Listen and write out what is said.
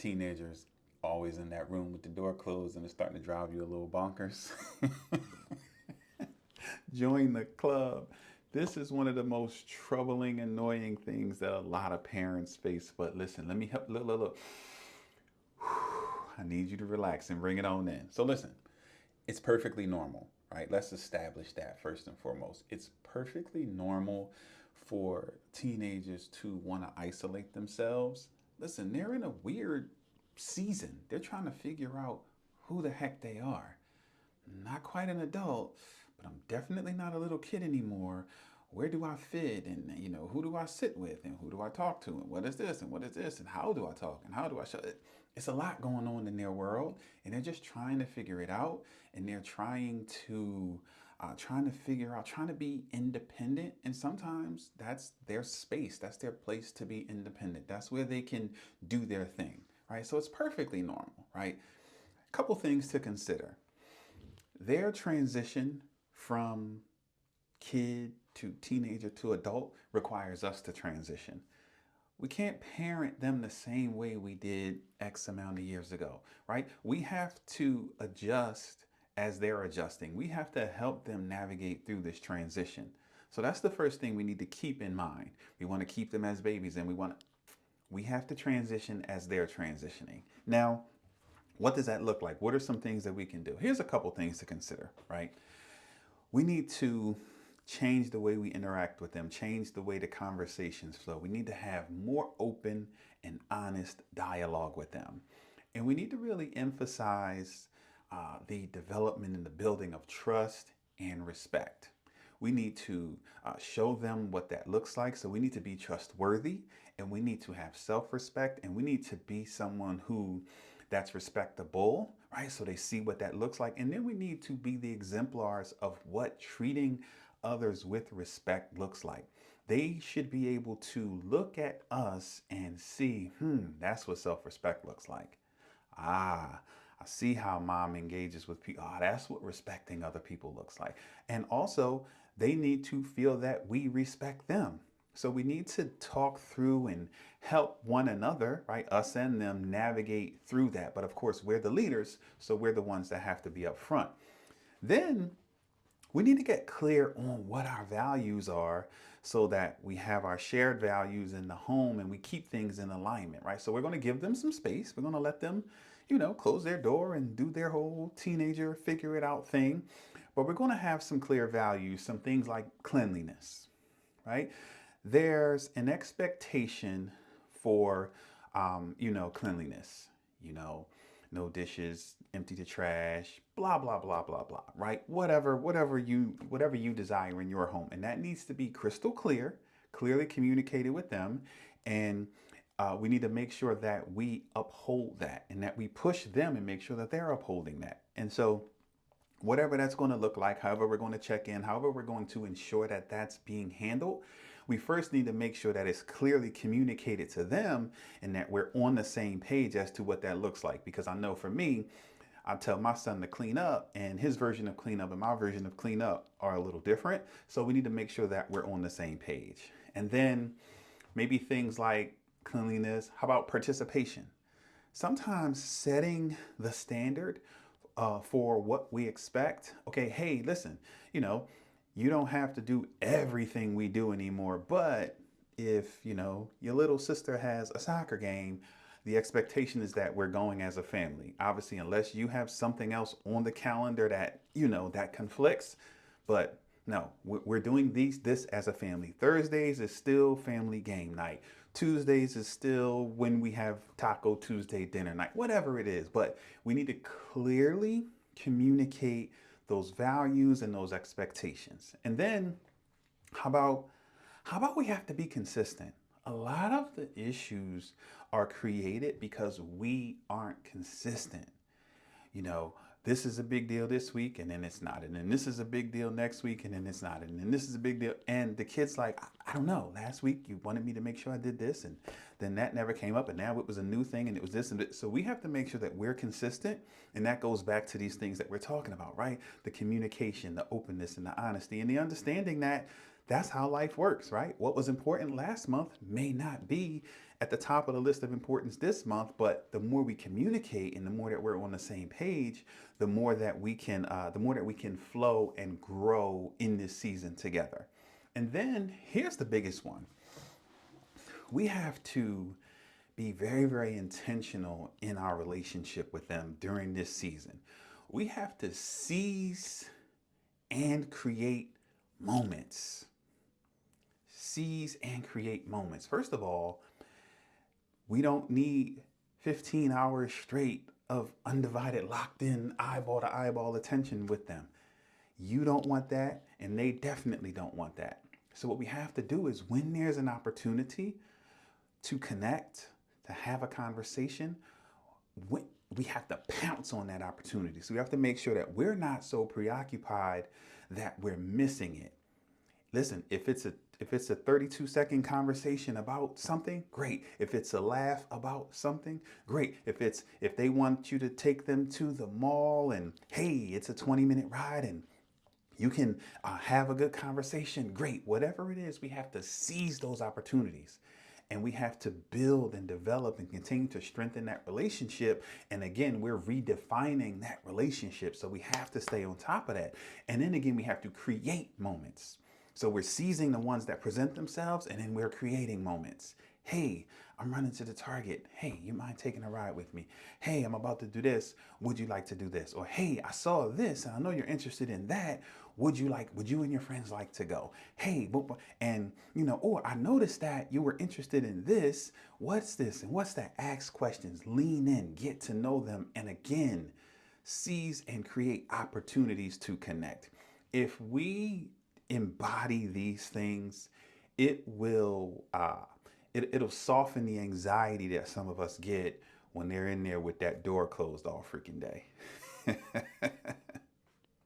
teenagers always in that room with the door closed and it's starting to drive you a little bonkers. Join the club. This is one of the most troubling, annoying things that a lot of parents face. But listen, let me help. Look. I need you to relax and bring it on in. So listen, it's perfectly normal, right? Let's establish that first and foremost. It's perfectly normal for teenagers to want to isolate themselves. Listen, they're in a weird season. They're trying to figure out who the heck they are. Not quite an adult, but I'm definitely not a little kid anymore. Where do I fit? And who do I sit with? And who do I talk to? And what is this? And what is this? And how do I talk? And how do I show it? It's a lot going on in their world, and they're just trying to figure it out. And they're trying to figure out, trying to be independent. And sometimes that's their space. That's their place to be independent. That's where they can do their thing, right? So it's perfectly normal, right? A couple things to consider. Their transition from kid to teenager to adult requires us to transition. We can't parent them the same way we did X amount of years ago, right? We have to adjust as they're adjusting. We have to help them navigate through this transition. So that's the first thing we need to keep in mind. We want to keep them as babies, and we have to transition as they're transitioning. Now, what does that look like? What are some things that we can do? Here's a couple things to consider, right? We need to change the way we interact with them, change the way the conversations flow. We need to have more open and honest dialogue with them. And we need to really emphasize the development and the building of trust and respect. We need to show them what that looks like. So we need to be trustworthy, and we need to have self-respect, and we need to be someone who that's respectable, right? So they see what that looks like. And then we need to be the exemplars of what treating others with respect looks like. They should be able to look at us and see, that's what self-respect looks like. Ah, I see how mom engages with people. Ah, that's what respecting other people looks like. And also, they need to feel that we respect them. So we need to talk through and help one another, right? Us and them navigate through that. But of course, we're the leaders, so we're the ones that have to be up front. Then we need to get clear on what our values are so that we have our shared values in the home and we keep things in alignment, right? So we're going to give them some space. We're going to let them, close their door and do their whole teenager figure it out thing. But we're going to have some clear values, some things like cleanliness, right? There's an expectation for, cleanliness, you know, no dishes, empty the trash, blah, blah, blah, blah, blah, right? Whatever you desire in your home. And that needs to be crystal clear, clearly communicated with them. And we need to make sure that we uphold that and that we push them and make sure that they're upholding that. And so whatever that's going to look like, however we're going to check in, however we're going to ensure that that's being handled, we first need to make sure that it's clearly communicated to them and that we're on the same page as to what that looks like. Because I know for me, I tell my son to clean up, and his version of clean up and my version of clean up are a little different. So we need to make sure that we're on the same page. And then maybe things like cleanliness. How about participation? Sometimes setting the standard for what we expect. Okay, hey, listen, you know, you don't have to do everything we do anymore, but if, your little sister has a soccer game, the expectation is that we're going as a family. Obviously, unless you have something else on the calendar that, that conflicts, but no, we're doing this as a family. Thursdays is still family game night. Tuesdays is still when we have Taco Tuesday dinner night, whatever it is. But we need to clearly communicate those values and those expectations. And then how about we have to be consistent? A lot of the issues are created because we aren't consistent. You know, this is a big deal this week and then it's not. And then this is a big deal next week and then it's not. And then this is a big deal. And the kid's like, I don't know. Last week you wanted me to make sure I did this and then that never came up. And now it was a new thing and it was this and this. So we have to make sure that we're consistent. And that goes back to these things that we're talking about, right? The communication, the openness and the honesty and the understanding that that's how life works, right? What was important last month may not be at the top of the list of importance this month, but the more we communicate and the more that we're on the same page, the more that we can flow and grow in this season together. And then here's the biggest one. We have to be very, very intentional in our relationship with them during this season. We have to seize and create moments. Seize and create moments. First of all, we don't need 15 hours straight of undivided, locked in, eyeball to eyeball attention with them. You don't want that, and they definitely don't want that. So, what we have to do is when there's an opportunity to connect, to have a conversation, we have to pounce on that opportunity. So, we have to make sure that we're not so preoccupied that we're missing it. Listen, if it's a 32-second conversation about something, great. If it's a laugh about something, great. If they want you to take them to the mall and hey, it's a 20-minute ride and you can have a good conversation, great. Whatever it is, we have to seize those opportunities. And we have to build and develop and continue to strengthen that relationship. And again, we're redefining that relationship. So we have to stay on top of that. And then again, we have to create moments. So we're seizing the ones that present themselves and then we're creating moments. Hey, I'm running to the Target. Hey, you mind taking a ride with me? Hey, I'm about to do this. Would you like to do this? Or hey, I saw this and I know you're interested in that. Would you and your friends like to go? Hey, and or I noticed that you were interested in this. What's this? And what's that? Ask questions, lean in, get to know them. And again, seize and create opportunities to connect. If we embody these things, it will it'll soften the anxiety that some of us get when they're in there with that door closed all freaking day.